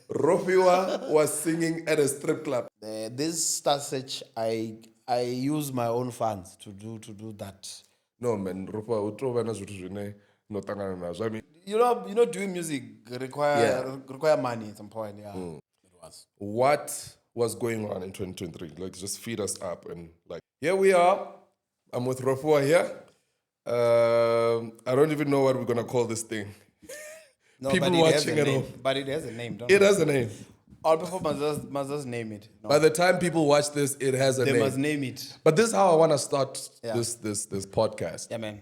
Rofhiwa was singing at a strip club. This star search, I use my own funds to do that. No man, Rofhiwa, utrova na zwithu zwine no tangana nazwo. I mean, doing music require money at some point. Yeah, it was. what was going on in 2023? Like, just feed us up and like, here we are. I'm with Rofhiwa here. I don't even know what we're gonna call this thing. No, People but watching at home. But it has a name, don't It has a name. All people must just name it. No. By the time people watch this, it has a name. They must name it. But this is how I want to start this podcast. Yeah, man.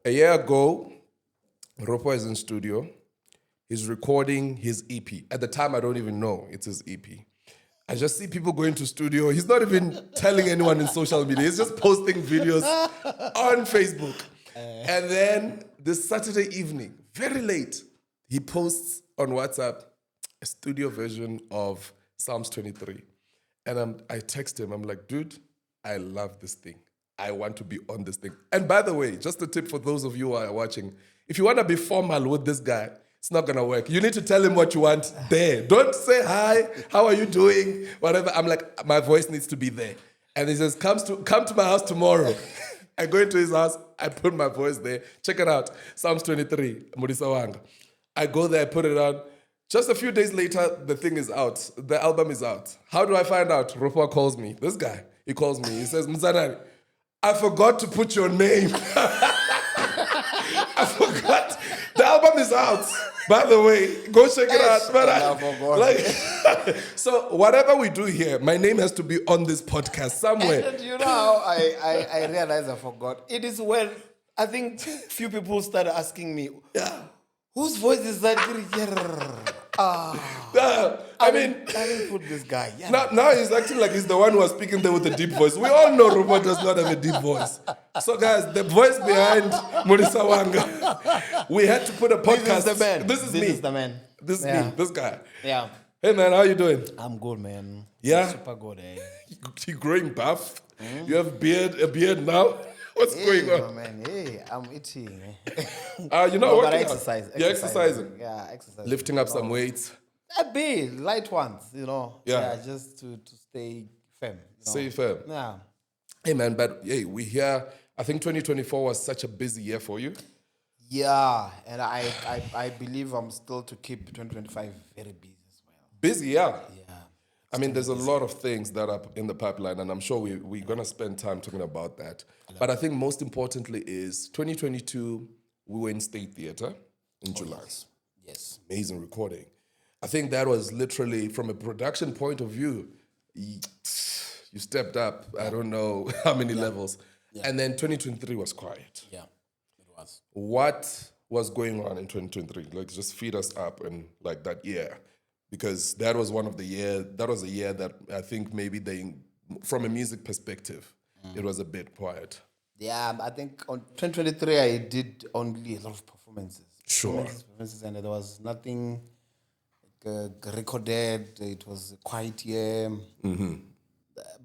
A year ago, Rofhiwa is in studio. He's recording his EP. At the time, I don't even know it's his EP. I just see people going to studio. He's not even telling anyone in social media. He's just posting videos on Facebook. And then this Saturday evening, very late, he posts on WhatsApp a studio version of Psalms 23. And I text him. I'm like, dude, I love this thing. I want to be on this thing. And by the way, just a tip for those of you who are watching, if you want to be formal with this guy, it's not going to work. You need to tell him what you want there. Don't say, hi, how are you doing? Whatever. I'm like, my voice needs to be there. And he says, come to my house tomorrow. I go into his house. I put my voice there. Check it out. Psalms 23, Murisa Wanga. I go there, I put it on. Just a few days later, the thing is out. The album is out. How do I find out? Rofhiwa calls me. This guy, he calls me. He says, Mzanani, I forgot to put your name. I forgot. The album is out. By the way, go check it out. But so whatever we do here, my name has to be on this podcast somewhere. And you know how I realized I forgot? It is when I think few people started asking me, whose voice is that? I didn't put this guy. Yeah. Now he's acting like he's the one who was speaking there with a deep voice. We all know Rofhiwa does not have a deep voice. So guys, the voice behind Murisa Wanga, we had to put a podcast. This is the man. This is me. This is the man. This is me. This guy. Yeah. Hey man, how you doing? I'm good, man. Yeah? Super good, eh? You're growing buff. You have a beard now. What's going on? Man, hey, I'm itching. You know what? But I exercise. You're exercising. Yeah, exercising. Lifting up some weights. A bit, light ones, Yeah. just to stay firm. Stay firm. Yeah. Hey man, but hey, we here. I think 2024 was such a busy year for you. Yeah, and I believe I'm still to keep 2025 very busy as well. Busy, yeah. Yeah. I mean, there's a lot of things that are in the pipeline, and I'm sure we're going to spend time talking about that. But I think most importantly is 2022, we were in State Theatre in July. Yes. Amazing recording. I think that was literally, from a production point of view, you stepped up, I don't know how many levels. Yeah. And then 2023 was quiet. Yeah, it was. What was going on in 2023? Like, just feed us up and like that year. Because that was a year that I think maybe from a music perspective, it was a bit quiet. Yeah, I think on 2023, I did only a lot of performances. Sure. Performances, and there was nothing recorded. It was a quiet year. Mm-hmm.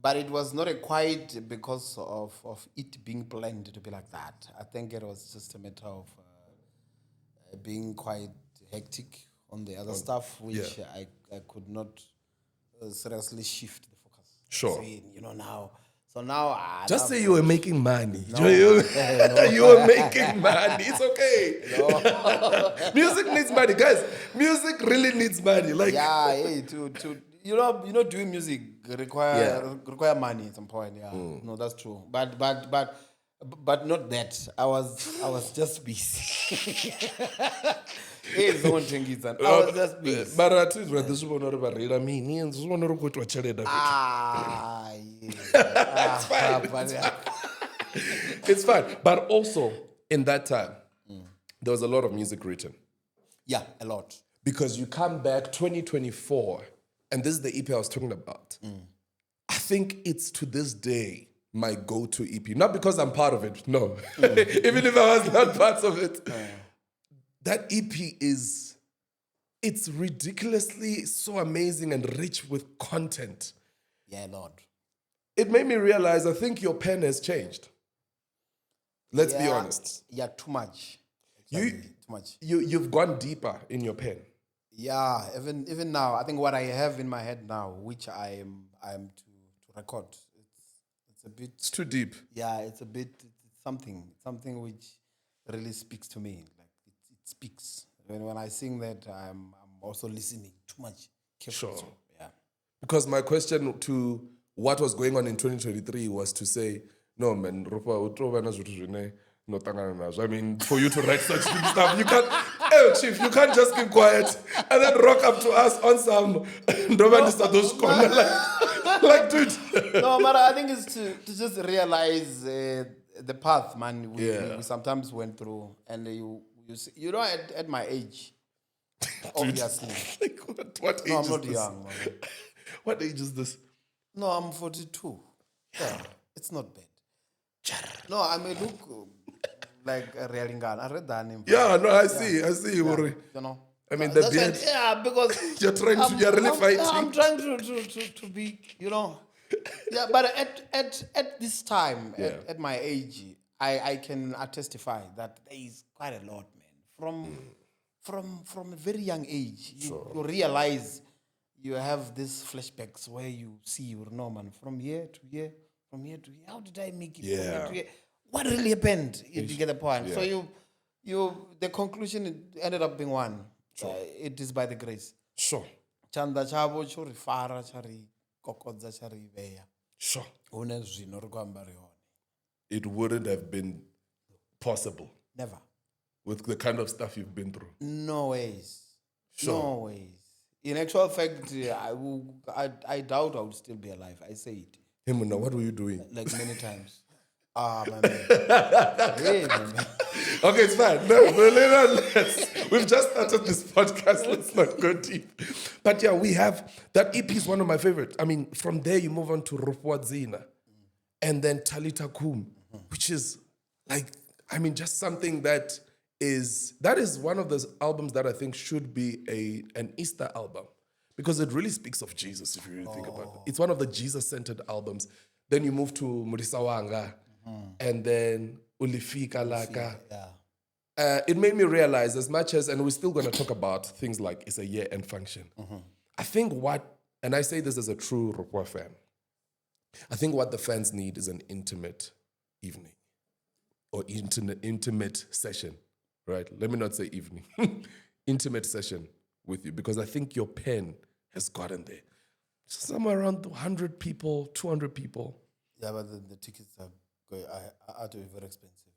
But it was not a quiet because of it being planned to be like that. I think it was just a matter of being quite hectic on the other stuff, which I could not seriously shift the focus. Sure. Saying, now. So now just say you were making money. No. You were making money. It's okay. No. Music needs money, guys. Music really needs money. Like doing music require money at some point. Yeah, no, that's true. But not that. I was just busy. I was just busy. But at least this one or I mean, this one or go to a charity. It's fine. It's fine. But also in that time, there was a lot of music written. Yeah, a lot. Because you come back 2024, and this is the EP I was talking about. I think it's to this day my go-to EP. Not because I'm part of it, no. Even if I was not part of it. That EP it's ridiculously so amazing and rich with content. Yeah, Lord. It made me realize I think your pen has changed. Let's be honest. Yeah, too much. Too much. You've gone deeper in your pen. Yeah, even now, I think what I have in my head now, which I am to record, it's a bit. It's too deep. Yeah, it's a bit. It's something which really speaks to me. Like it speaks. When I sing that, I'm also listening too much. Carefully. Sure. So, yeah. Because my question to what was going on in 2023 was to say, no, man, I mean, for you to write such deep stuff, you can't, hey, Chief, you can't just keep quiet and then rock up to us on some like, dude. No, but I think it's to just realize the path, man. Yeah. We sometimes went through, and you know, at my age, obviously. Like, what age No, I'm is not this? young, man. What age is this? No, I'm 42. Yeah, it's not bad. No, I may look like a realingan. I read that name. Yeah, no, I see, Mori. You know. I mean, the That's beard. right. Yeah, because You're really fighting. I'm trying to be, you know. Yeah, but at this time, Yeah. at my age, I can testify that there is quite a lot, man. From a very young age, you realize you have these flashbacks where you see, no, man, from year to year, from year to year. How did I make it? From year to year? What really happened? You get the point. So the conclusion ended up being one. It is by the grace. Sure. Chanda chavo chori fara chari kokodza chari veya. Sure. Une zvino ri kuamba rihone. It wouldn't have been possible Never. with the kind of stuff you've been through. No ways. Sure. No ways. In actual fact, I doubt I would still be alive. I say it. Hey, Muna, what were you doing? Like many times. My man. Hey, my man. Okay, it's fine. No, we've just started this podcast. Let's not go deep. But yeah, we have that EP is one of my favorites. I mean, from there you move on to Rofhiwa Zina and then Talita Kum, which is like, I mean, just something that is one of those albums that I think should be an Easter album because it really speaks of Jesus if you really think about it. It's one of the Jesus-centered albums. Then you move to Murisawanga and then Ulifika Laka. Yeah. It made me realize as much as, and we're still going to talk about things like Issa Year End Function. I think and I say this as a true Rofhiwa fan, I think what the fans need is an intimate evening or intimate session, right? Let me not say evening. Intimate session with you because I think your pen has gotten there. Somewhere around 100 people, 200 people. Yeah, but the tickets are to be very expensive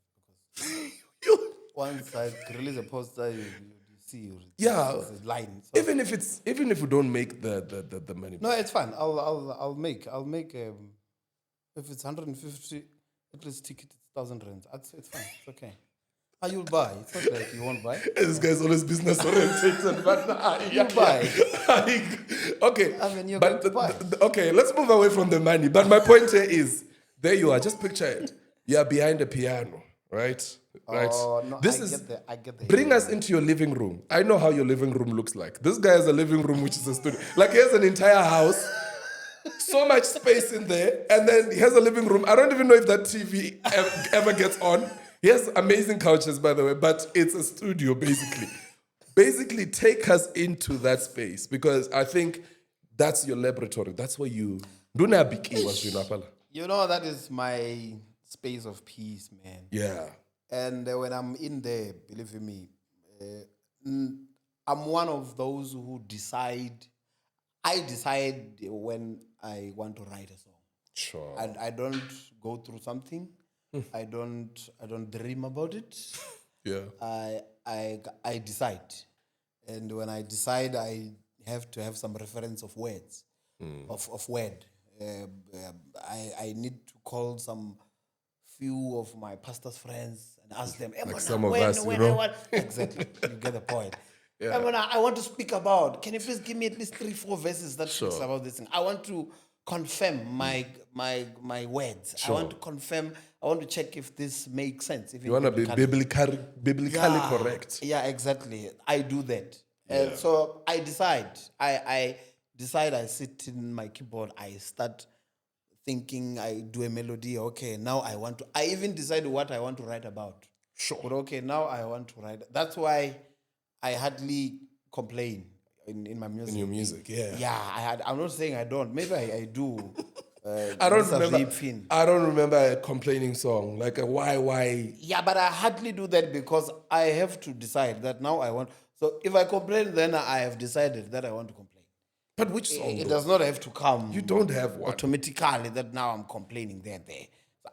because You- once I release a poster, you see Yeah. it's a line. So even if we don't make the money. no, it's fine. I'll make if it's 150 at least ticket it's 1,000 rand. It's fine. It's okay. You'll buy. It's not like you won't buy. This guy's always business oriented, but You'll buy. Okay, I mean, you're but going to buy. Okay, let's move away from the money. But my point here is, there you are. Just picture it. You are behind the piano, right? Right. Oh, no, I get the Bring us into your living room. I know how your living room looks like. This guy has a living room which is a studio. Like he has an entire house, so much space in there, and then he has a living room. I don't even know if that TV ever gets on. He has amazing couches, by the way, but it's a studio basically. Basically, take us into that space because I think that's your laboratory. That's where you. You know, that is my space of peace, man. Yeah. And when I'm in there, believe me, I'm one of those who decide. I decide when I want to write a song. Sure. And I don't go through something. I don't dream about it. Yeah. I decide. And when I decide, I have to have some reference of words, of word. I need to call some few of my pastor's friends and ask them, Like some of us, you know? Exactly, you get the point. Yeah. I want to speak about, can you please give me at least 3-4 verses that speaks about this thing? I want to confirm my words. Sure. I want to check if this makes sense. If You want to be biblically correct. Yeah, exactly. I do that. So I decide. I decide, I sit in my keyboard, I start thinking, I do a melody. Okay, now I even decide what I want to write about. Sure. But okay, now I want to write. That's why I hardly complain. in my music. In your music, yeah. Yeah, I'm not saying I don't. Maybe I do. I don't It's a remember. rape fin. I don't remember a complaining song like a why. Yeah, but I hardly do that because I have to decide that now I want. So if I complain, then I have decided that I want to complain. But which song? It though? does not have to come. You don't have one. Automatically that now I'm complaining there.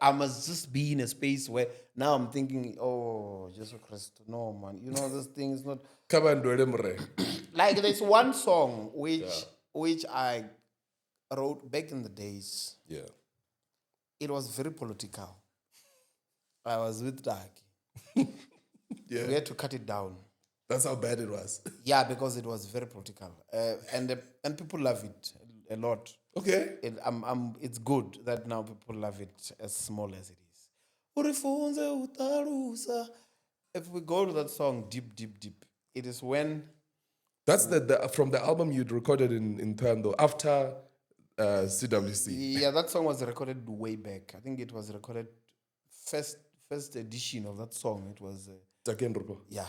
I must just be in a space where now I'm thinking, oh, Jesus Christ, no man, this thing is not Come on, Dwele Mure. like there's one song which I wrote back in the days. Yeah. It was very political. I was with Dag. Yeah. We had to cut it down. That's how bad it was. Yeah, because it was very political, and people love it a lot. Okay. It's good that now people love it as small as it is. Urifunze utalusa. If we go to that song deep, it is when That's the from the album you'd recorded in Pando after CWC. yeah, that song was recorded way back. I think it was recorded first edition of that song. It was Takenruko. yeah.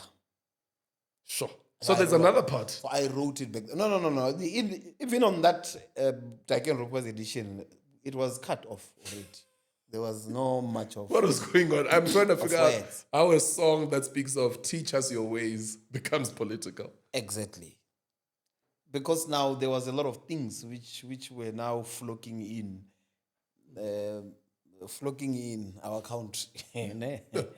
Sure. So there's another part. So I wrote it back. No. Even on that Taiken Roper's edition, it was cut off already. There was no much of What was going on? I'm trying to figure out words. how a song that speaks of teach us your ways becomes political. Exactly. Because now there was a lot of things which were now flocking in our country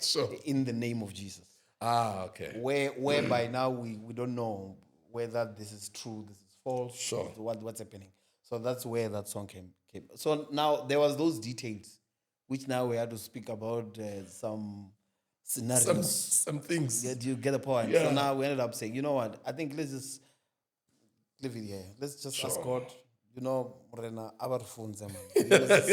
Sure. in the name of Jesus. Ah, okay. Whereby now we don't know whether this is true, this is false, Sure. what's happening. So that's where that song came. So now there was those details, which now we had to speak about some scenarios. Some things. Yeah, do you get the point? Yeah. So now we ended up saying, you know what? I think let's just leave it here. Let's just ask God. Morena, our phones, man. Let's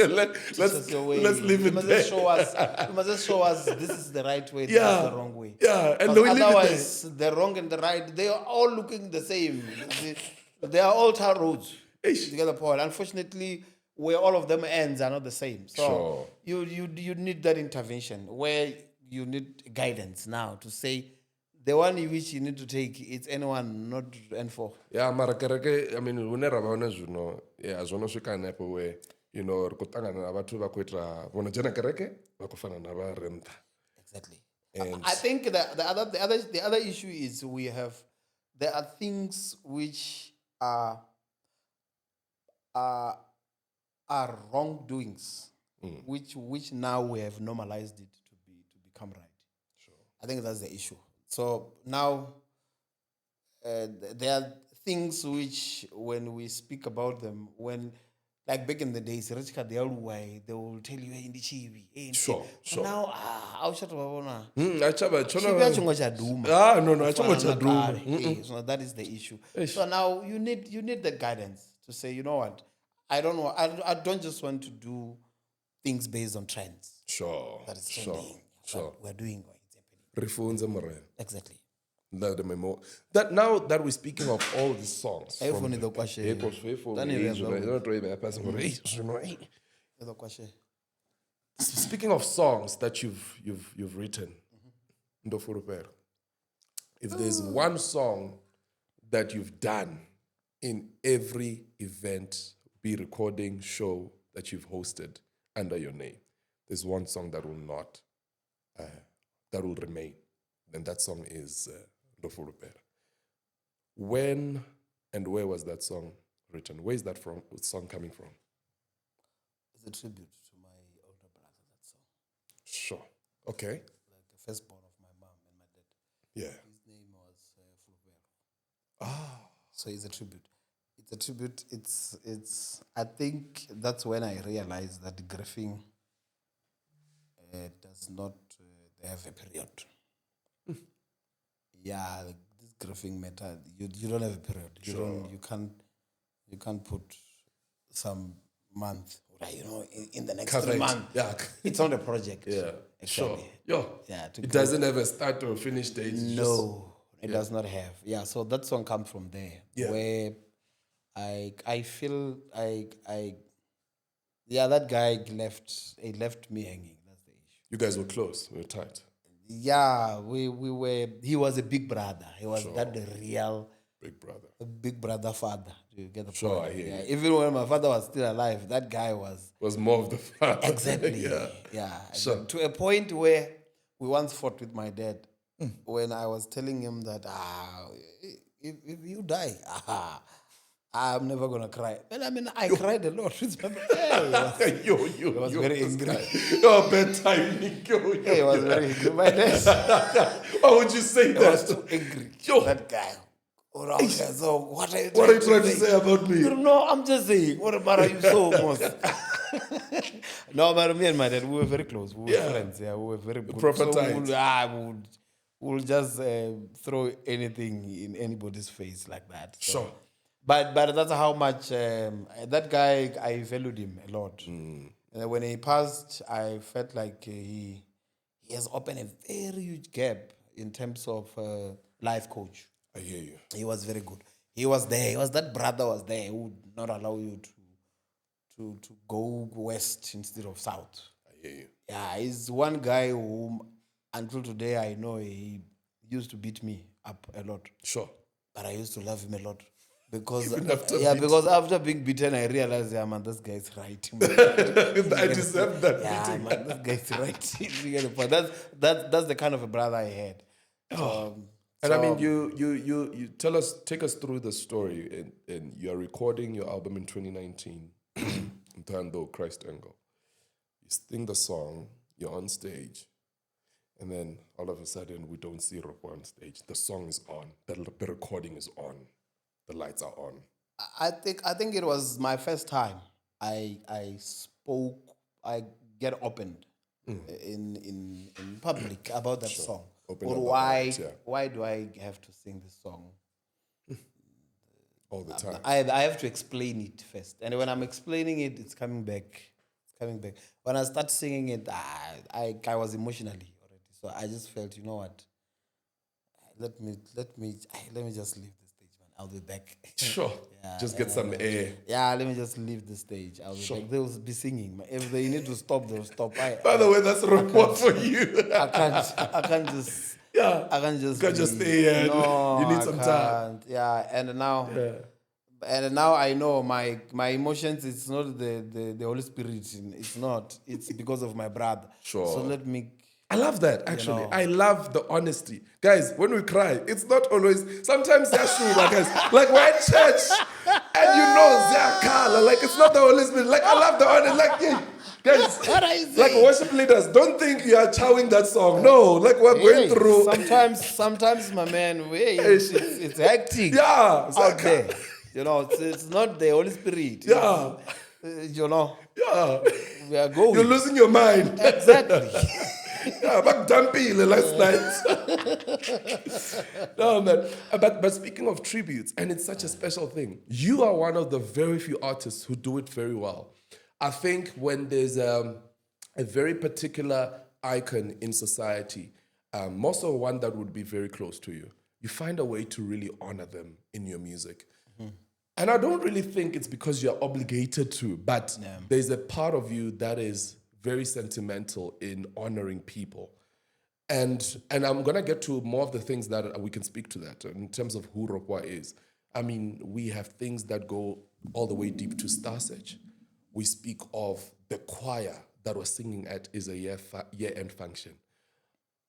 leave it there. You must just show us this is the right way, this Yeah. is the wrong way. Yeah, and Because we leave it there. otherwise, the wrong and the right, they are all looking the same. They are all tar roads. Ish. You get the point. Unfortunately, where all of them ends are not the same. So Sure. you need that intervention where you need guidance now to say the one which you need to take, it's N1, not N4. Yeah, mara kereke, I mean, whenever I want yeah, zono shika nepo where, rikutanga na watu wa kuitra, wana jana kereke, wakufana na wa renta. Exactly. And I think that the other issue is there are things which are wrongdoings, which now we have normalized it to become right. Sure. I think that's the issue. So now there are things which, when we speak about them, like back in the days, they will tell you, hey, Chibi. Sure. Now, I'll shut up. Achaba, So that is the issue. So now you need the guidance to say, you know what, I don't just want to do things based on trends. Sure. That is trending. Sure. We're doing what is happening. Rifunze Mure. Exactly. That now that we're speaking of all these songs, The question. speaking of songs that you've written, Ndofurupero, if there's one song that you've done in every event, be recording, show that you've hosted under your name, there's one song that will not, that will remain. And that song is Ndofurupero. When and where was that song written? Where is that song coming from? It's a tribute to my older brother, that song. Sure. Okay. Like the firstborn of my mom and my dad. Yeah. His name was Fulubero. Ah. So it's a tribute. It's a tribute. It's. I think that's when I realized that griefing does not have a period. Yeah, this griefing matter. You don't have a period. You can't put some month. In the next 3 months. Yeah. It's not a project. Yeah. Actually. Sure. Yeah. Yeah. It doesn't have a start or finish date. No, it does not have. Yeah. So that song comes from there. Yeah. Where I feel that guy left me hanging. That's the issue. You guys were close. We were tight. Yeah, we were. He was a big brother. He was that real Big brother. A big brother father. You get the Sure, point? I hear Yeah. you. Even when my father was still alive, that guy was Was more of the fun. exactly. Yeah. Yeah. Sure. To a point where we once fought with my dad when I was telling him that if you die, I'm never gonna cry. But I mean, I cried a lot. Hey, he was very angry. Oh, bad timing. He was very angry. My dad Why would you say that? was too angry. That guy. Around here. So what are you What are you trying trying to say about me? No, I'm just saying. What about you so most? No, but me and my dad, we were very close. We were friends. Yeah, we were very good. Proper So times. we'll just throw anything in anybody's face like that. So. Sure. But that's how much that guy, I valued him a lot. When he passed, I felt like he has opened a very huge gap in terms of life coach. I hear you. He was very good. He was there. He was that brother was there who would not allow you to go west instead of south. I hear you. Yeah, he's one guy whom until today I know he used to beat me up a lot. Sure. But I used to love him a lot. Because because after being beaten, I realized, yeah, man, this guy's right. I deserve that. Yeah, man, this guy's right. You get the point. That's the kind of a brother I had. And I mean, you take us through the story. And you're recording your album in 2019, Ntando Christ Angle. You sing the song, you're on stage, and then all of a sudden we don't see Rofhiwa on stage. The song is on, the recording is on, the lights are on. I think it was my first time I get opened in public about that song. Or why do I have to sing this song all the time? I have to explain it first, and when I'm explaining it, it's coming back. When I start singing it, I was emotionally already, so I just felt, you know what? Let me just leave the stage, man. I'll be back. Sure. Just get some air. Yeah, let me just leave the stage. I'll be back. They'll be singing. If they need to stop, they'll stop. By the way, that's Rofhiwa for you. I can't just. Yeah. I can't just. You can't just stay here. No, you need some time. Yeah, and now. Yeah. And now I know my emotions. It's not the Holy Spirit. It's not. It's because of my brother. Sure. So let me. I love that, actually. I love the honesty. Guys, when we cry, it's not always... Sometimes they're sure, guys. Like, we're at church, and you know they're color. Like, it's not the Holy Spirit. Like, I love the honesty. Like, yeah, guys, like worship leaders, don't think you are chowing that song. No, like, we're going through... Sometimes, my man, it's hectic. Yeah. Out there. You know, it's not the Holy Spirit. Yeah. You know. Yeah. We are going. You're losing your mind. Exactly. Yeah, back Dampile last night. No, man. But speaking of tributes, and it's such a special thing, you are one of the very few artists who do it very well. I think when there's a very particular icon in society, most of one that would be very close to you, you find a way to really honor them in your music. Mm-hmm. And I don't really think it's because you're obligated to, but there's a part of you that is very sentimental in honoring people. And I'm going to get to more of the things that we can speak to that in terms of who Rofhiwa is. I mean, we have things that go all the way deep to Star Search. We speak of the choir that was singing at Issa Year End Function.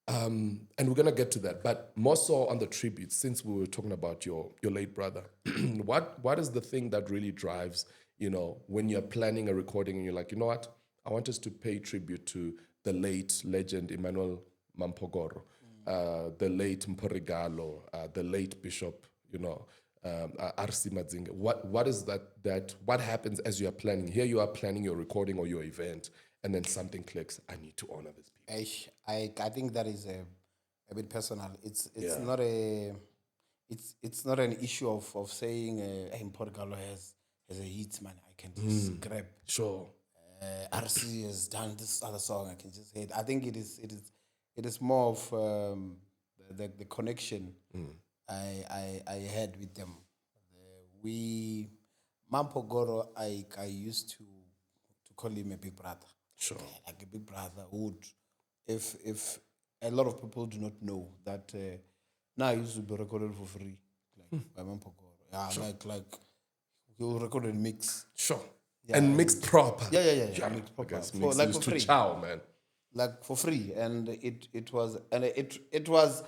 And we're going to get to that. But more so on the tribute, since we were talking about your late brother, what is the thing that really drives, you know, when you're planning a recording and you're like, you know what? I want us to pay tribute to the late legend Emmanuel Mampogoro, the late Mporigalo, the late Bishop, you know, Arsi Madzinga. What is that? What happens as you are planning? Here you are planning your recording or your event, and then something clicks. I need to honor these people. I think that is a bit personal. It's not it's not an issue of saying hey, Mporigalo has a hit, man. I can just grab. Sure. RC has done this other song. I can just hit. I think it is more of the connection I had with them. Mampogoro, I used to call him a big brother. Sure. Like a big brother would, if a lot of people do not know that now I used to be recorded for free. Like Yeah, like we'll record and mix. Sure. And mixed proper. Yeah. Mix proper. Because For, mix like used for to free. chow, man. Like for free. And it was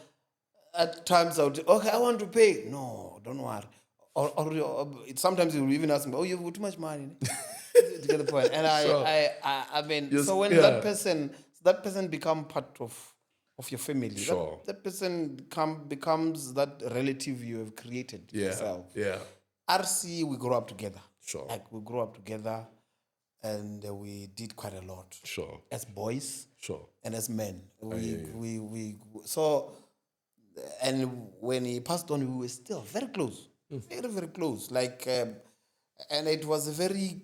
at times I would, okay, I want to pay. No, don't worry. Or sometimes you will even ask me, oh, you've got too much money. To get the point. And Sure. I mean, Yes, so when yeah. that person become part of your family, Sure. that person becomes that relative you have created yourself. Yeah. RC, we grew up together. Sure. Like we grew up together, and we did quite a lot. Sure. As boys. Sure. And as men, we so, and when he passed on, we were still very close, very close. Like, and it was very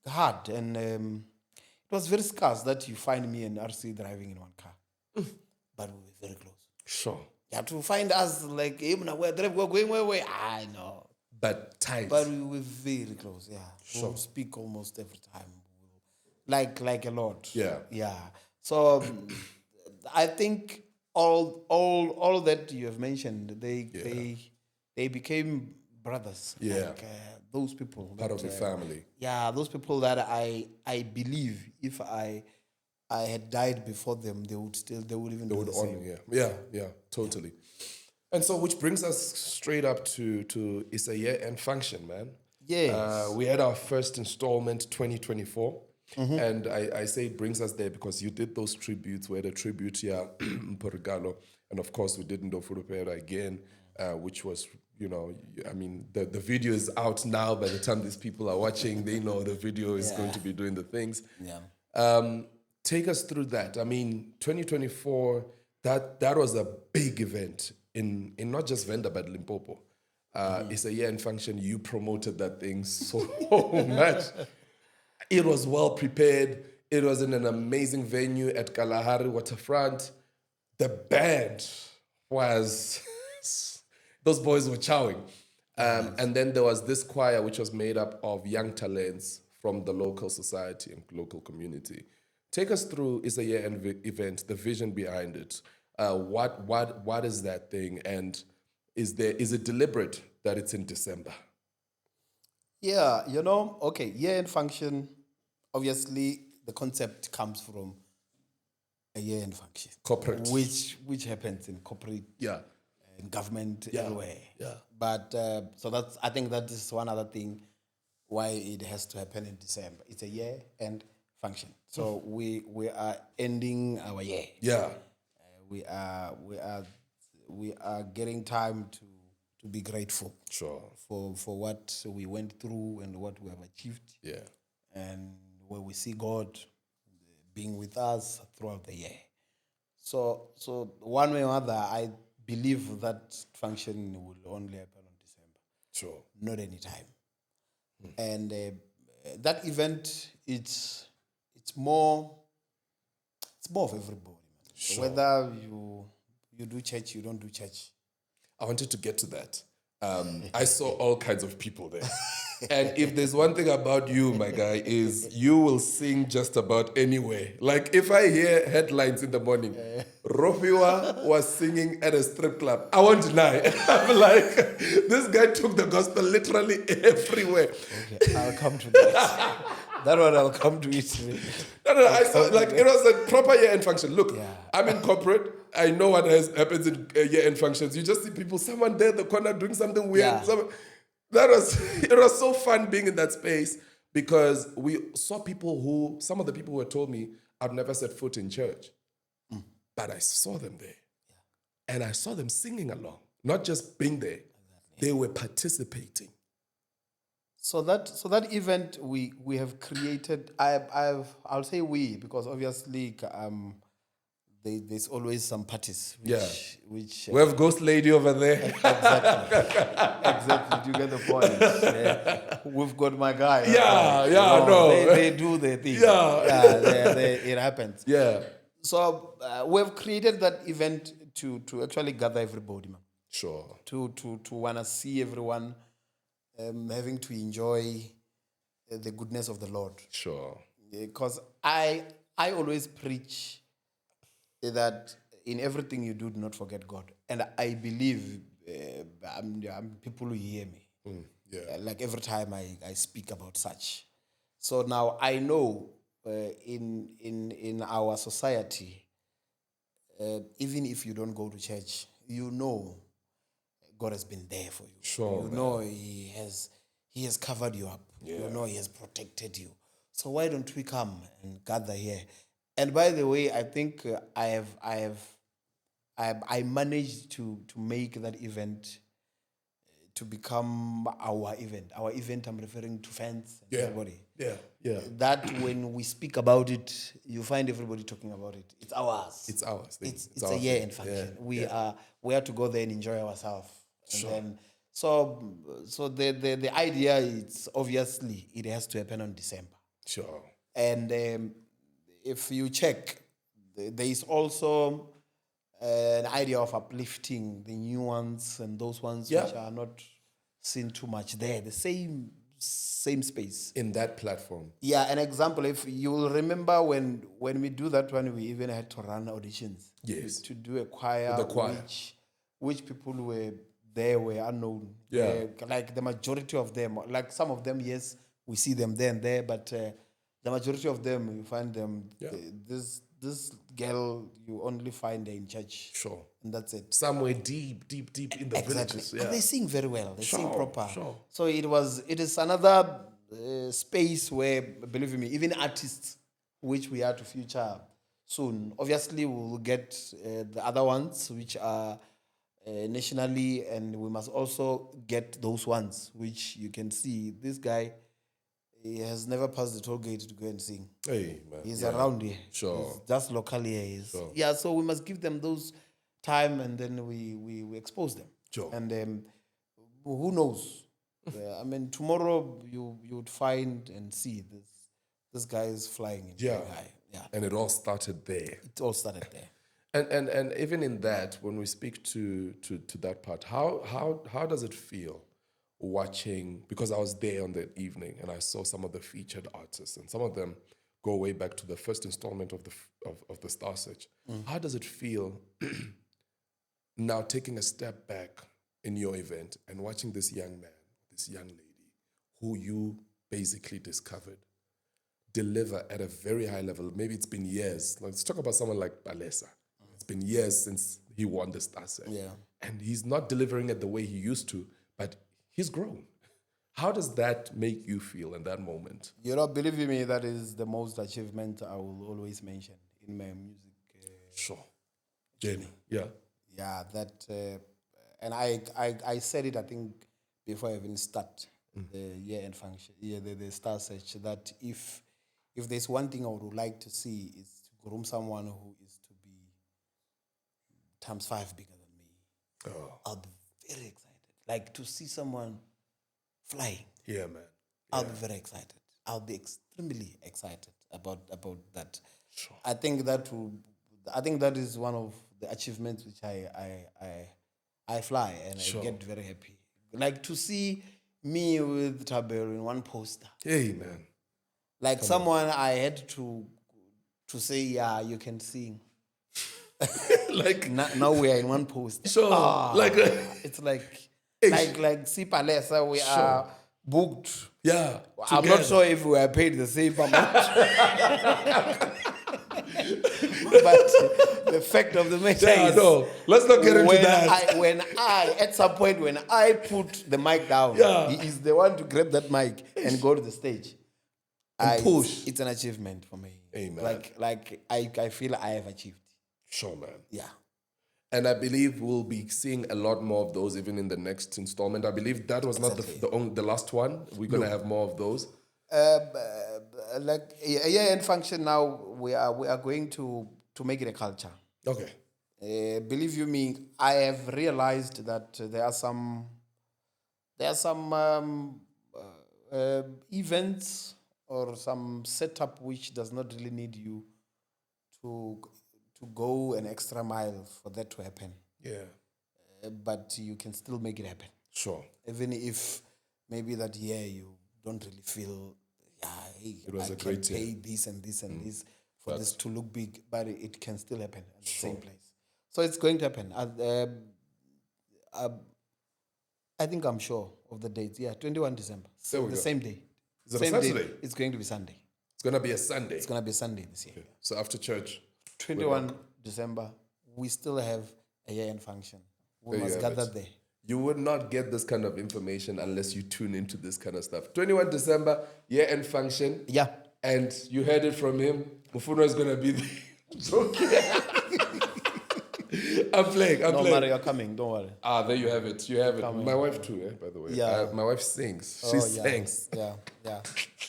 hard, and it was very scarce that you find me and RC driving in one car, but we were very close. Sure. Yeah, to find us like we're going where I know, but tight. but we were very close. Yeah, Sure. we'll speak almost every time, like a lot. Yeah. So I think all that you have mentioned, they became brothers. Yeah. Like, those people. Part of the family. Yeah, those people that I believe if I had died before them, they would even do the honor, same. yeah, totally. And so, which brings us straight up to Issa Year End Function, man. Yes. We had our first installment, 2024. And I say it brings us there because you did those tributes. We had a tribute here, Mporigalo. And of course, we did Ndofurupera again, which was, I mean, the video is out now. By the time these people are watching, they know the video is going to be doing the things. Yeah. Take us through that. I mean, 2024, that was a big event in not just Venda, but Limpopo. It's a year-end function. You promoted that thing so much. It was well prepared. It was in an amazing venue at Kalahari Waterfront. The band was... those boys were chowing. And then there was this choir which was made up of young talents from the local society and local community. Take us through Issa Year End event, the vision behind it. What is that thing? And is it deliberate that it's in December? Yeah, okay, year-end function, obviously the concept comes from a year-end function. Corporate. Which happens in corporate, in government, everywhere. Yeah. But, so I think that is one other thing why it has to happen in December. It's a year-end function. So we are ending our year. Yeah. We are getting time to be grateful. Sure. For what we went through and what we have achieved. Yeah. And where we see God being with us throughout the year. So one way or other, I believe that function will only happen on December. Sure. Not any time. And that event, it's more of everybody. Sure. Whether you do church, you don't do church. I wanted to get to that. I saw all kinds of people there. And if there's one thing about you, my guy, is you will sing just about anywhere. Like if I hear headlines in the morning, Rofhiwa was singing at a strip club, I won't deny. I'm like, this guy took the gospel literally everywhere. Okay, I'll come to that. That one I'll come to it. No, I saw, like, it was a proper year-end function. Look, I'm in corporate. I know what happens in year-end functions. You just see people, someone there in the corner doing something weird. Yeah. It was so fun being in that space because we saw people some of the people who told me I'd never set foot in church. But I saw them there. Yeah. And I saw them singing along, not just being there. Exactly. They were participating. So that event we have created, I'll say we, because obviously there's always some parties which we have Ghost Lady over there. Exactly. You get the point. Yeah. We've got my guy. They do their thing. It happens. Yeah. So we've created that event to actually gather everybody, man. Sure. To wanna see everyone having to enjoy the goodness of the Lord. Sure. Because I always preach that in everything you do not forget God. And I believe people who hear me. Yeah. Like every time I speak about such. So now I know in our society, even if you don't go to church, you know God has been there for you. Sure, You man. know He has covered you up. You know He has protected you. So why don't we come and gather here? And by the way, I think I managed to make that event to become our event. Our event, I'm referring to fans and everybody. Yeah. That when we speak about it, you find everybody talking about it. It's ours. It's ours thing. It's our a year thing. end function. Yeah. We are to go there and enjoy ourselves. And Sure. then so the idea is obviously it has to happen on December. Sure. And if you check, there is also an idea of uplifting the new ones and those ones which are not seen too much there. The same space. In that platform. Yeah, an example, if you will remember when we do that one, we even had to run auditions. Yes. To do a choir, The choir. which people were there were unknown. Yeah. Like the majority of them, like some of them, yes, we see them there and there, but the majority of them, you find them, this girl, you only find her in church. Sure. And that's it. Somewhere deep in the villages. Yeah. And they sing very well. They sing proper. Sure. So it is another space where, believe me, even artists, which we are to future soon, obviously we will get the other ones, which are nationally, and we must also get those ones, which you can see. This guy, he has never passed the toll gate to go and sing. Hey, man. He's around here. Sure. He's just locally here. Yeah, so we must give them those time, and then we expose them. Sure. And who knows? I mean, tomorrow you would find and see this guy is flying in Shanghai. Yeah. And it all started there. It all started there. And even in that, when we speak to that part, how does it feel watching? Because I was there on that evening and I saw some of the featured artists, and some of them go way back to the first installment of the Star Search. How does it feel now taking a step back in your event and watching this young man, this young lady, who you basically discovered, deliver at a very high level? Maybe it's been years. Let's talk about someone like Balesa. It's been years since he won the Star Search. Yeah. And he's not delivering it the way he used to, but he's grown. How does that make you feel in that moment? You know, believe me, that is the most achievement I will always mention in my music. Sure. Jenny. Yeah. Yeah, that, and I said it, I think, before I even start the year end function, the Star Search, that if there's one thing I would like to see is to groom someone who is to be times 5 bigger than me. Oh. I'll be very excited. Like to see someone flying. Yeah, man. I'll be very excited. I'll be extremely excited about that. Sure. I think that is one of the achievements which I fly and I get very happy. Like to see me with Tabero in one poster. Hey, man. Like someone I had to say, yeah, you can sing. Like now we are in one poster. sure. It's like Sipalesa, we are booked. Yeah. I'm together. not sure if we are paid the same amount. But the fact of the matter is, no. Let's not get into that. When at some point, when I put the mic down, he is the one to grab that mic and go to the stage. And push. It's an achievement for me. Amen. Like I feel I have achieved. Sure, man. Yeah. And I believe we'll be seeing a lot more of those even in the next installment. I believe that was not the last one. We're going to have more of those. Like a year end function now, we are going to make it a culture. Okay. Believe you me, I have realized that there are some events or some setup which does not really need you to go an extra mile for that to happen. Yeah. But you can still make it happen. Sure. Even if maybe that year you don't really feel, hey, It was I a can great year. pay this and this and this for this to look big, but it can still happen at the same place. So it's going to happen. I think I'm sure of the dates. Yeah, 21 December. There we The go. same day. Is it a Same day. Saturday? It's going to be Sunday. It's gonna be a Sunday. It's going to be Sunday this year. So after church, 21 December, we still have a year-end function. We There you must have gather it. there. you would not get this kind of information unless you tune into this kind of stuff. 21 December, year-end function. Yeah. And you heard it from him. Mufunwa is gonna be there. Joking. I'm playing. No, Mari, you're coming. Don't worry. Ah, there you have it. You have it. Coming. My wife too, by the way. Yeah. My wife sings. She Yeah. sings. Yeah.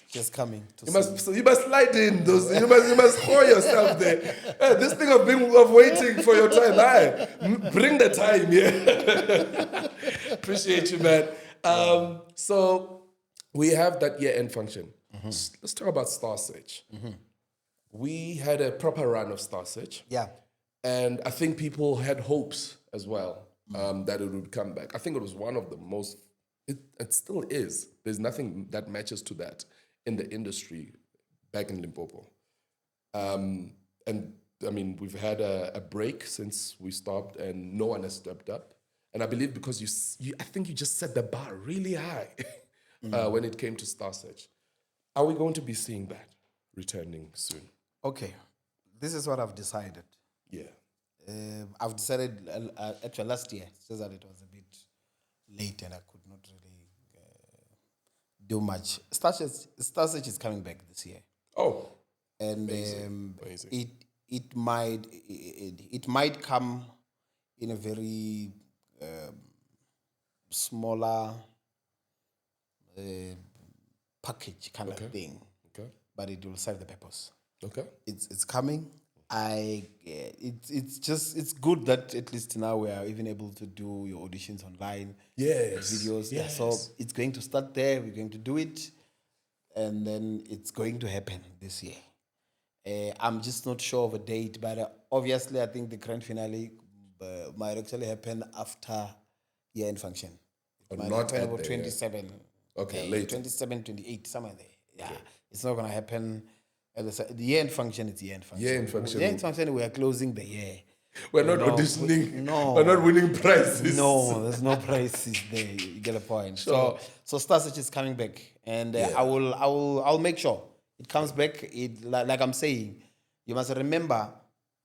She's coming. To You must slide in those. You must throw yourself there. Hey, this thing of waiting for your time. Bring the time. Yeah. Appreciate you, man. So we have that year-end function. Let's talk about Star Search. We had a proper run of Star Search. Yeah. And I think people had hopes as well that it would come back. I think it was one of the most, it still is. There's nothing that matches to that in the industry back in Limpopo. And I mean, we've had a break since we stopped and no one has stepped up. And I believe because I think you just set the bar really high when it came to Star Search. Are we going to be seeing that returning soon? Okay. This is what I've decided. Yeah. I've decided actually last year, it's just that it was a bit late and I could not really do much. Star Search is coming back this year. Oh. And Amazing. it might come in a very smaller package kind of thing, but it will serve the purpose. Okay. It's coming. It's good that at least now we are even able to do your auditions online. Yes. Videos. Yes. Yeah, so it's going to start there. We're going to do it, and then it's going to happen this year. I'm just not sure of a date, but obviously I think the grand finale might actually happen after year-end function. It might not happen at about the 27. Okay, later. 27, 28, somewhere there. Yeah. It's not going to happen. The year-end function is the year-end function. Year-end function. Year-end function, we are closing the year. We're not auditioning. No. We're not winning prizes. No, there's no prizes there. You get a point. Sure. So Star Search is coming back, and I'll make sure it comes back. It like I'm saying, you must remember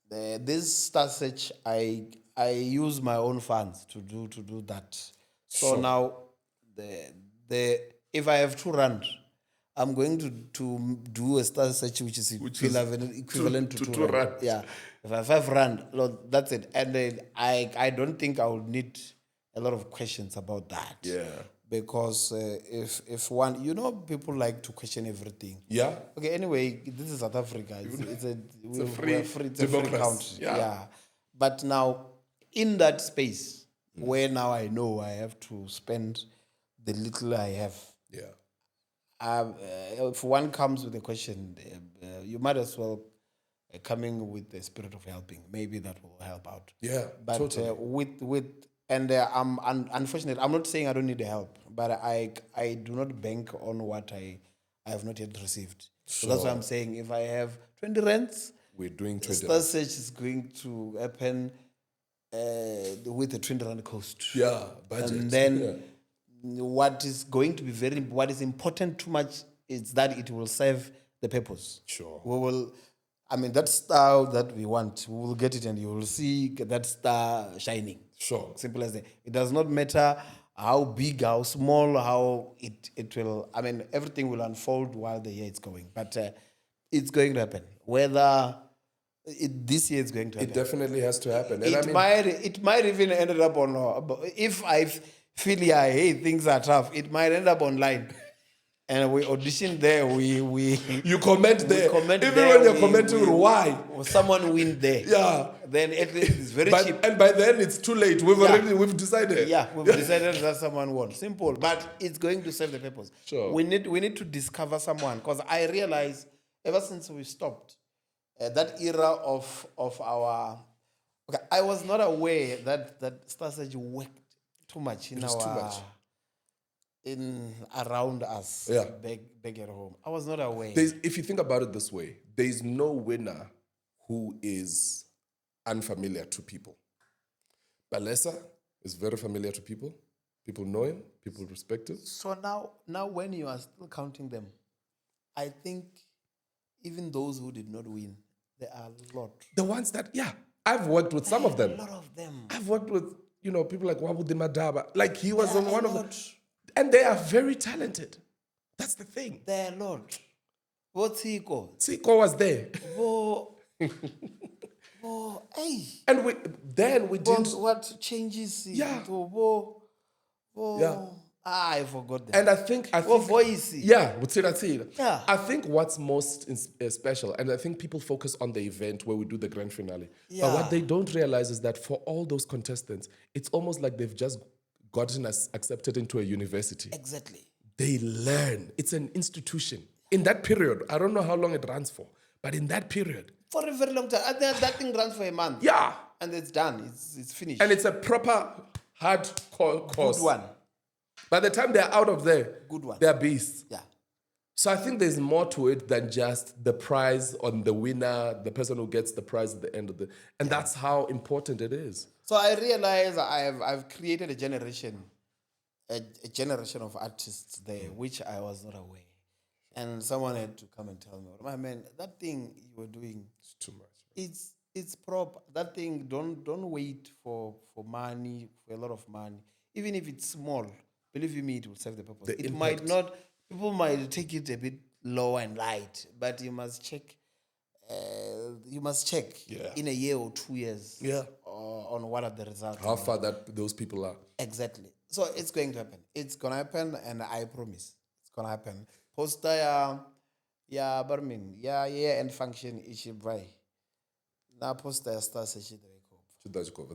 this Star Search. I use my own funds to do that. So now if I have 2 rand, I'm going to do a Star Search which is equivalent to 2 rand. Yeah. If I have 5 rand, Lord, that's it. And then I don't think I would need a lot of questions about that. Yeah. Because if one, people like to question everything. Yeah. Okay, anyway, this is South Africa. It's a free democracy. country. Yeah. But now, in that space, where now I know I have to spend the little I have, Yeah. if one comes with a question, you might as well coming with the spirit of helping. Maybe that will help out. Yeah. But totally. I'm unfortunate. I'm not saying I don't need the help, but I do not bank on what I have not yet received. So that's why I'm saying if I have 20 rands, We're doing 20 Star Search is going to happen with a 20 rand cost. Yeah. Budget. And then what is important too much is that it will serve the purpose. Sure. We will, that star that we want, we will get it and you will see that star shining. Sure. Simple as that. It does not matter how big, how small, how it will, everything will unfold while the year is going. But it's going to happen. Whether this year is going to happen. It definitely has to happen. And It might even end up on, if I feel, hey, things are tough, it might end up online. And we audition there, you comment there. Comment even there, when you're commenting, why? Or someone win there. Yeah. Then at least it's very cheap. And by then it's too late. We've decided. Yeah, we've decided that someone won. Simple. But it's going to serve the purpose. Sure. We need to discover someone. Because I realize ever since we stopped, that era of our... Okay, I was not aware that Star Search worked too much in around us, back at home. I was not aware. If you think about it this way, there's no winner who is unfamiliar to people. Balesa is very familiar to people. People know him. People respect him. So now when you are still counting them, I think even those who did not win, there are a lot. The ones that, I've worked with some of them. A lot of them. I've worked with, people like Wabudi Madaba. Like he was There on are one a of them. lot. And they are very talented. That's the thing. There are a lot. What's he called? Siko was there. Hey. And we didn't. What changes? Yeah. Yeah. I forgot that. And I think voice. Yeah, Wutsira. Yeah. I think what's most special, and I think people focus on the event where we do the grand finale. Yeah. But what they don't realize is that for all those contestants, it's almost like they've just gotten accepted into a university. Exactly. They learn. It's an institution. In that period, I don't know how long it runs for, but in that period. For a very long time. And that thing runs for a month. Yeah. And it's done. It's finished. And it's a proper hardcore course. Good one. By the time they're out of there, Good one. they're beasts. Yeah. So I think there's more to it than just the prize on the winner, the person who gets the prize at the end of the... And that's how important it is. So I realize I've created a generation of artists there, which I was not aware. And someone had to come and tell me, my man, that thing you were doing... It's too much. It's proper. That thing, don't wait for money, for a lot of money. Even if it's small, believe you me, it will serve the purpose. It might not... People might take it a bit low and light, but you must check. In a year or 2 years. On what are the results? How far those people are. Exactly. So it's going to happen. It's gonna happen, and I promise it's gonna happen. Poster Barmin Year End Function ishibvai. Na poster starts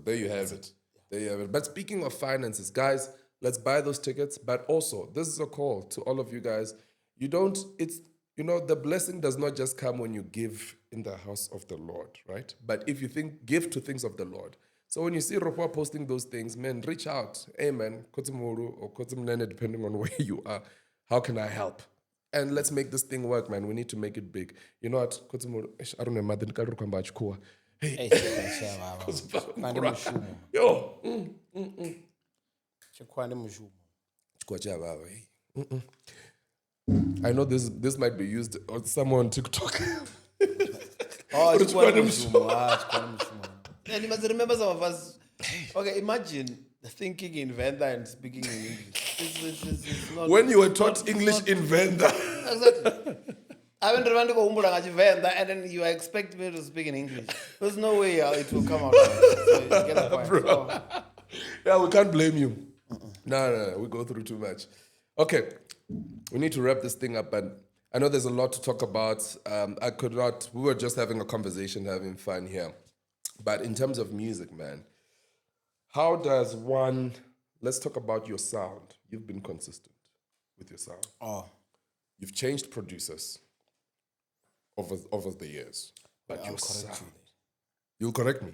There you have it. There you have it. But speaking of finances, guys, let's buy those tickets. But also, this is a call to all of you guys. The blessing does not just come when you give in the house of the Lord, right? But if you give to things of the Lord. So when you see Rofhiwa posting those things, man, reach out. Hey, man, Kotimuru or Kotimnene, depending on where you are. How can I help? And let's make this thing work, man. We need to make it big. You know what? Kotimuru, I don't know, hey. Yo. I know this might be used on someone on TikTok. And you must remember some of us. Okay, imagine thinking in Venda and speaking in English. It's not, when you were taught English in Venda. Exactly. I went to go Venda and then you expect me to speak in English. There's no way it will come out. So you get the point. So. Yeah, we can't blame you. No, we go through too much. Okay, we need to wrap this thing up, and I know there's a lot to talk about. We were just having a conversation, having fun here. But in terms of music, man, how does one, let's talk about your sound. You've been consistent with your sound. You've changed producers over the years. But your sound. You'll correct me?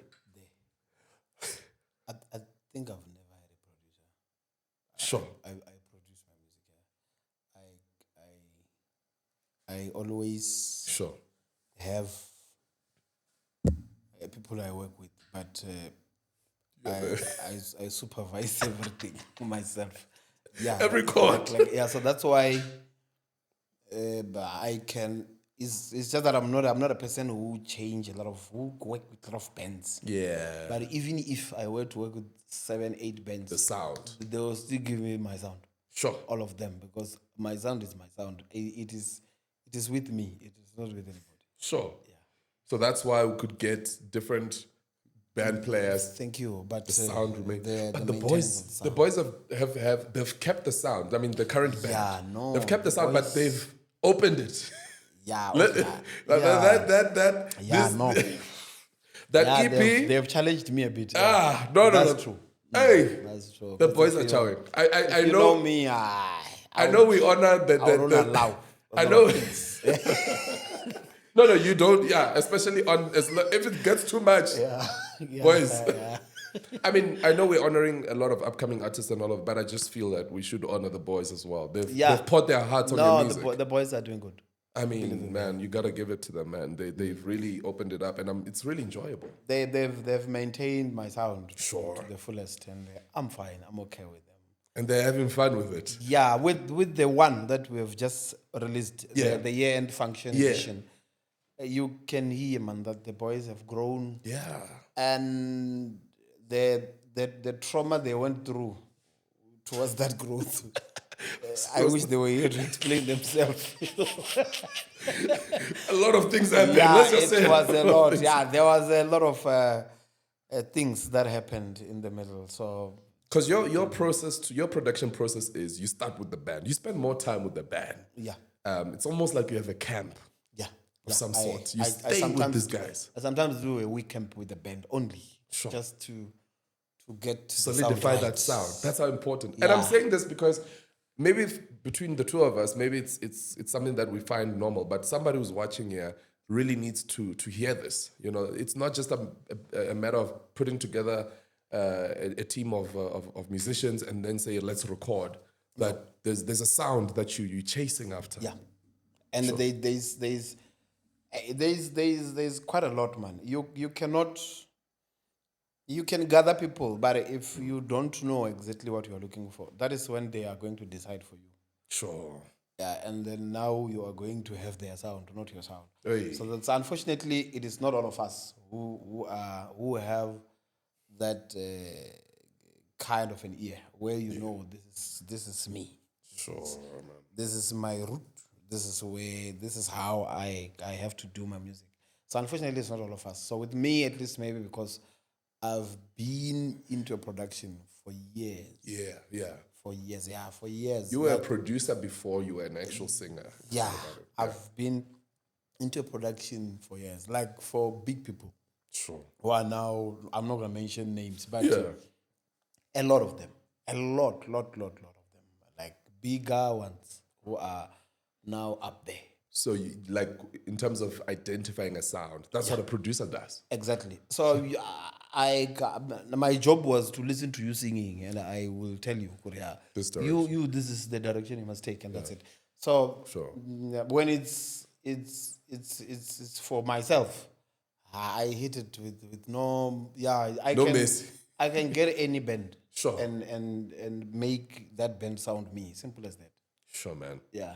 I think I've never had a producer. Sure. I produce my music. I always have people I work with, but I supervise everything myself. Yeah, every chord. So that's why I can. It's just that I'm not a person who work with a lot of bands. Yeah. But even if I were to work with 7-8 bands, the sound, they will still give me my sound. Sure. All of them, because my sound is my sound. It is with me. It is not with anybody. Sure. Yeah. So that's why we could get different band players. Thank you. But the sound remains. But the boys have they've kept the sound. I mean, the current band. Yeah, no. They've kept the sound, but they've opened it. Yeah. That EP. They've challenged me a bit. That's true. Hey, that's true. The boys are chowing. I know me. I know we honor that. I don't allow. I know. No, you don't. Yeah, especially if it gets too much. Boys. Yeah. I mean, I know we're honoring a lot of upcoming artists and all of, but I just feel that we should honor the boys as well. They've poured their hearts on your music. The boys are doing good. I mean, man, you gotta give it to them, man. They've really opened it up, and it's really enjoyable. They've maintained my sound to the fullest, and I'm fine. I'm okay with them. And they're having fun with it. Yeah, with the one that we have just released, Yeah. the Year End Function Yeah. edition, you can hear, man, that the boys have grown. Yeah. And the trauma they went through towards that growth. I wish they were here to explain themselves. A lot of things happened. Yeah, Let's just say it was a lot. Yeah, there was a lot of things that happened in the middle. So because your process, your production process is you start with the band. You spend more time with the band. yeah, It's almost like you have a camp yeah, of some sort. You I stay with sometimes these do- guys. I sometimes do a week camp with the band only, Sure. just to get the Solidify sound that right. sound. That's how important. And I'm Yeah. saying this because maybe between the two of us, maybe it's something that we find normal. But somebody who's watching here really needs to hear this. You know, it's not just a matter of putting together a team of musicians and then say let's record. But there's a sound that you're chasing after. Yeah, and there's quite a lot, man. You cannot. You can gather people, but if you don't know exactly what you're looking for, that is when they are going to decide for you. Sure. Yeah, and then now you are going to have their sound, not your sound. Hey. So that's unfortunately, it is not all of us who have that kind of an ear where you know this is me. Sure, man. This is my root. This is how I have to do my music. So unfortunately, it's not all of us. So with me, at least, maybe because I've been into a production for years. Yeah. For years. You were a producer before you were an actual singer. Yeah, I've been into a production for years, like for big people. Sure. Who are now, I'm not going to mention names, but Yeah. a lot of them. A lot of them. Like bigger ones who are now up there. So, like, in terms of identifying a sound, that's what a producer does. Exactly. So my job was to listen to you singing, and I will tell you, Korea, This this is the direction you must take, and that's it. So Sure. when it's for myself, I hit it with no miss. I can get any band, Sure. and make that band sound me. Simple as that. Sure, man. Yeah.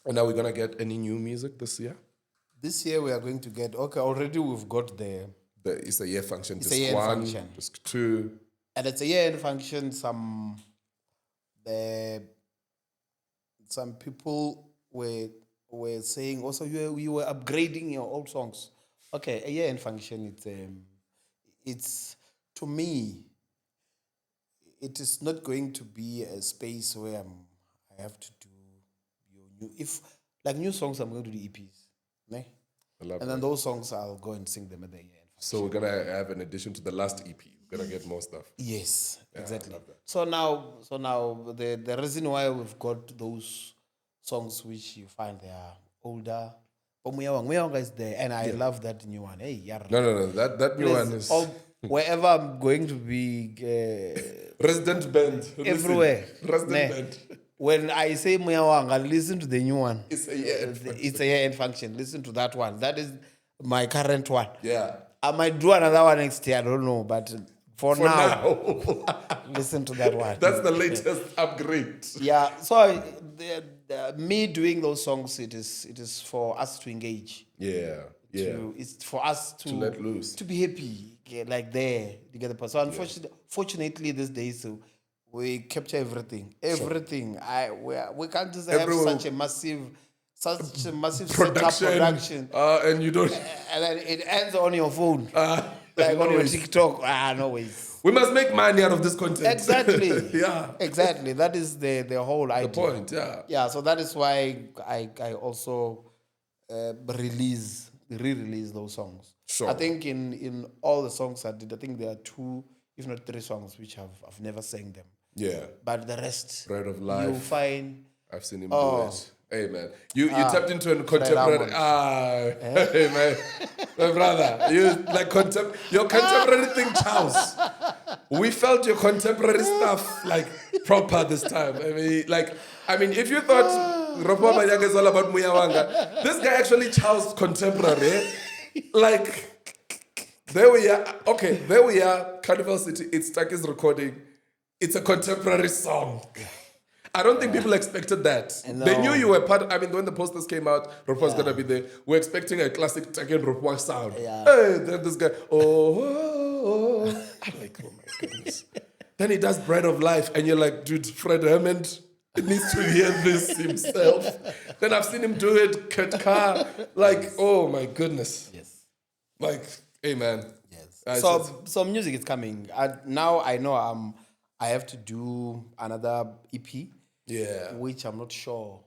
And are we going to get any new music this year? This year we are going to get already we've got the It's a year function. It's Disc a year one, function. Disc two. and it's a year-end function. Some people were saying also you were upgrading your old songs. Okay, a year-end function. It's to me. It is not going to be a space where I have to do new songs. I'm going to do EPs, ne? I love And then those songs I'll go and sing them at the end. So we're going to have an addition to the last EP. We're going to get more stuff. Yes, exactly. I love that. So now the reason why we've got those songs which you find they are older. Muyawanga is there, and I love that new one. Hey, yar. No. That new one is wherever I'm going to be resident band. everywhere. Resident Ne. band. When I say Muyawanga, listen to the new one. It's a year end function. It's a year-end function. Listen to that one. That is my current one. Yeah. I might do another one next year. I don't know, but for now, now. listen to that one. That's the latest upgrade. Yeah. So me doing those songs, it is for us to engage. Yeah. It's for us to let loose. to be happy, like there together. So fortunately, these days we capture everything. We can't just have such a massive production, and you don't. and then it ends on your phone, like on your TikTok. No ways. We must make money out of this content. Exactly. Yeah. Exactly. That is the whole idea. The point. Yeah. Yeah. So that is why I also re-release those songs. Sure. I think in all the songs I did, I think there are 2, if not 3 songs which I've never sang them. Yeah. But the rest, Bread of Life. you find. I've seen him do it. Hey man, you tapped into a contemporary. Hey man, my brother, you like your contemporary thing, Charles. We felt your contemporary stuff like proper this time. I mean, if you thought Rofhiwa Manyaga is all about Muyawanga, this guy actually Charles contemporary. Like, there we are. Okay, there we are. Carnival City. It's Takis recording. it's a contemporary song. I don't think people expected that. No. They knew you were part. I mean, when the posters came out, Rofhiwa was gonna be there. We're expecting a classic Taken Rofhiwa sound. Yeah. Hey, then this guy, I'm like, oh my goodness. Then he does Bread of Life, and you're like, dude, Fred Hammond needs to hear this himself. Then I've seen him do it, Kurt Carr. Like, oh my goodness. Yes. Like, hey man. Yes. So music is coming. Now I know I have to do another EP. Yeah. Which I'm not sure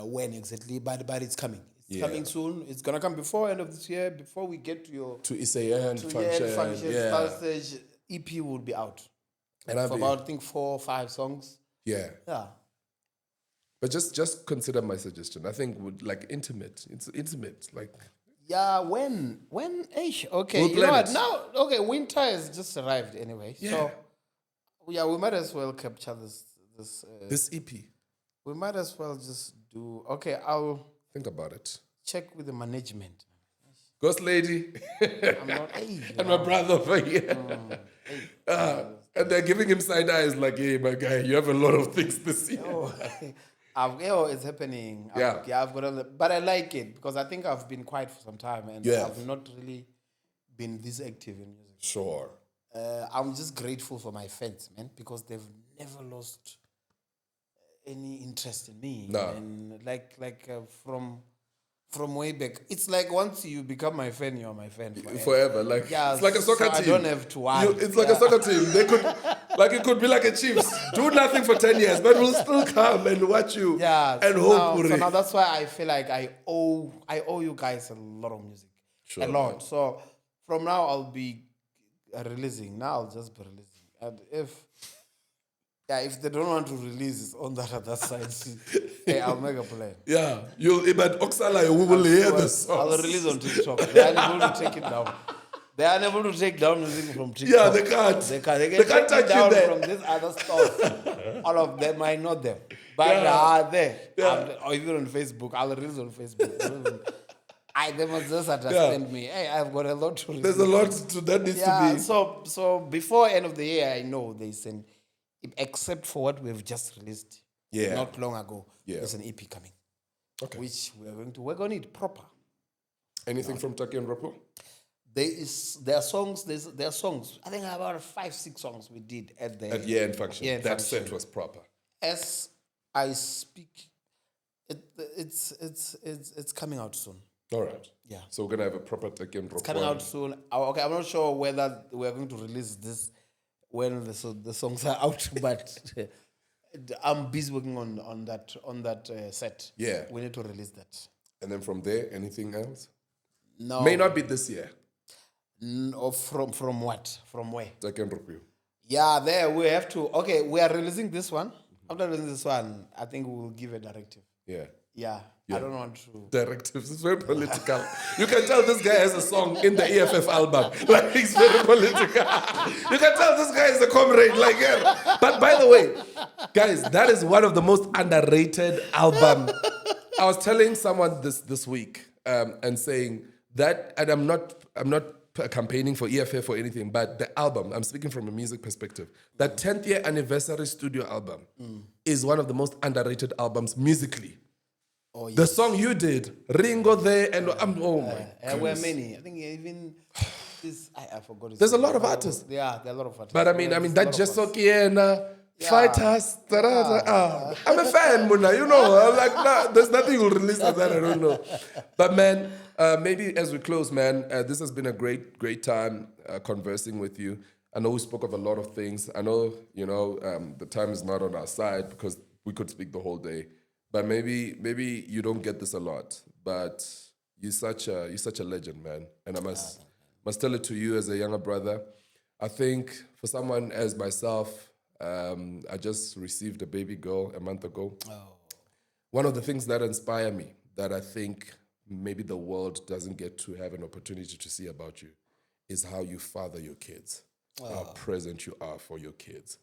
when exactly, but it's coming. It's Yeah. coming soon. It's gonna come before end of this year. Before we get to your To Issa Year End to Function. Year End Function Yeah. start stage, EP will be out. And I'll For be, about I think 4 or 5 songs. yeah. Yeah. But just consider my suggestion. I think would like intimate. It's intimate. Like Yeah, when okay, We'll you know plan what? it. Now okay, winter has just arrived anyway. Yeah. So yeah, we might as well capture this this EP. we might as well just do okay, I'll Think about it. check with the management. Ghost Lady I'm not and my brother over here. And they're giving him side eyes like, hey, my guy, you have a lot of things this year. It's happening. Yeah. I've got but I like it because I think I've been quiet for some time and Yeah. I've not really been this active in music. Sure. I'm just grateful for my fans, man, because they've never lost any interest in me. No. And from way back, it's like once you become my fan, you're my fan Forever. Like Yeah, it's like a soccer so team. I don't have to worry. It's like a soccer team. They could like it could be like a Chiefs. Do nothing for 10 years, but we'll still come and watch you. Yeah, And so hope now, for so it. now that's why I feel like I owe you guys a lot of music, Sure, a lot. man. So from now I'll be releasing. Now I'll just be releasing, and if they don't want to release it on that other side, hey, I'll make a plan. Yeah. But Oksala, we will hear this. I'll release on TikTok. They are unable to take it down. They are unable to take down music from TikTok. Yeah, they can't. They can They can't take it touch you down there. from this other stuff. All of them, I know them. But Yeah. they are there. Yeah. Or even on Facebook. I'll release on Facebook. They must just understand me. Hey, I've got a lot to release. There's a lot that needs to be. So before end of the year, I know there's except for what we've just released not long ago, there's an EP coming. Okay. Which we are going to work on it proper. Anything from Taki and Ropo? There are songs. There are songs. I think about 5-6 songs we did at the At Year End Function. Year End That Function. set was proper. As I speak, it's coming out soon. All right. Yeah. So we're gonna have a proper Taki and Ropo. It's coming out soon. Okay, I'm not sure whether we're going to release this when the songs are out, but I'm busy working on that set. Yeah. We need to release that. And then from there, anything else? No. May not be this year. Or from what? From where? Taki and Ropo. Yeah, there we have to. Okay, we are releasing this one. After releasing this one, I think we will give a directive. Yeah. Yeah. I don't want to. Directives. It's very political. You can tell this guy has a song in the EFF album. Like, he's very political. You can tell this guy is a comrade. Like, yeah. But by the way, guys, that is one of the most underrated album. I was telling someone this week and saying that, and I'm not campaigning for EFF or anything, but the album, I'm speaking from a music perspective, that 10th year anniversary studio album is one of the most underrated albums musically. Oh, yes. The song you did, Ringo there, and oh my There were goodness. many. I think even this, I forgot. His There's a name. lot of artists. Yeah, there are a lot of artists. But I mean, There's a that lot of just artists. Kiena, Fighters, I'm a fan, Muna, you know. I'm like, nah, there's nothing you'll release like that, I don't know. But man, maybe as we close, man, this has been a great time conversing with you. I know we spoke of a lot of things. I know, the time is not on our side because we could speak the whole day. But maybe you don't get this a lot. But you're such a legend, man. And I must tell it to you as a younger brother. I think for someone as myself, I just received a baby girl a month ago. Oh. One of the things that inspire me, that I think maybe the world doesn't get to have an opportunity to see about you, is how you father your kids, how present you are for your kids.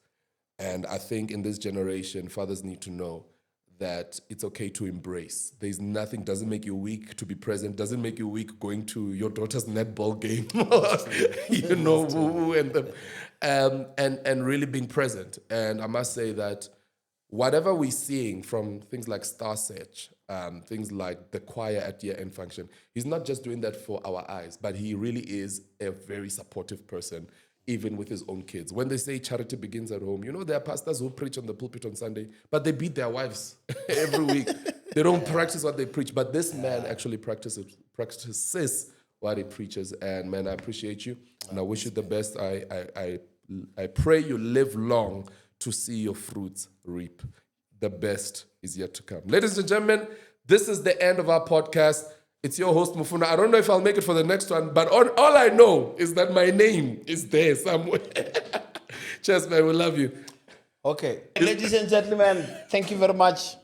And I think in this generation, fathers need to know that it's okay to embrace. There's nothing, doesn't make you weak to be present, doesn't make you weak going to your daughter's netball game, you know, woo-woo and them, and really being present. And I must say that whatever we're seeing from things like Star Search, things like the choir at Year End Function, he's not just doing that for our eyes, but he really is a very supportive person, even with his own kids. When they say charity begins at home, you know, there are pastors who preach on the pulpit on Sunday, but they beat their wives every week. They don't practice what they preach, but this man actually practices what he preaches. And man, I appreciate you, and I wish you the best. I pray you live long to see your fruits reap. The best is yet to come. Ladies and gentlemen, this is the end of our podcast. It's your host, Mufunwa. I don't know if I'll make it for the next one, but all I know is that my name is there somewhere. Cheers, man. We love you. Okay. Ladies and gentlemen, thank you very much.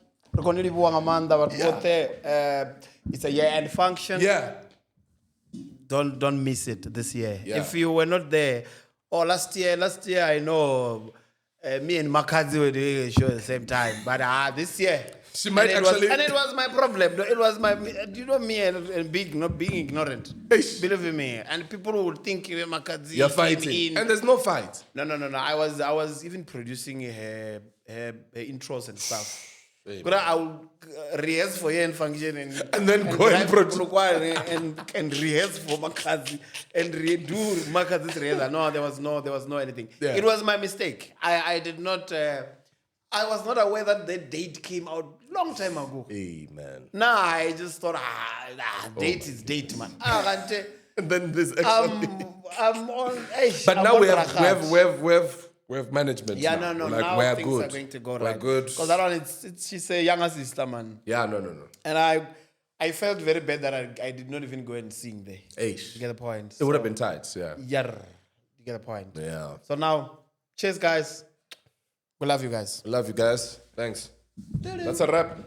It's a year-end function. Yeah. Don't miss it this year. Yeah. If you were not there, last year I know me and Makazi were doing a show at the same time. But this year, she might actually. And it was my problem. It was my, you know, me and not being ignorant. Eish. Believe in me. And people would think Makazi. You're fighting. And there's no fight. No. I was even producing her intros and stuff. But I would rehearse for Year End Function and then go and produce and rehearse for Makazi and redo Makazi's rehearsal. No, there was no anything. Yeah. It was my mistake. I did not. I was not aware that the date came out long time ago. Hey man. Nah, I just thought date is date, man. And then this extra. I'm on. But now we have management. Yeah, now. no. Like, now we're things good. are going to go We're right. good. Because that one, she's a younger sister, man. Yeah, no. And I felt very bad that I did not even go and sing there. Eish. You get the point? It would have been tight, yeah. Yeah, you get the point. Yeah. So now, cheers, guys. We love you guys. Love you guys. Thanks. That's a wrap.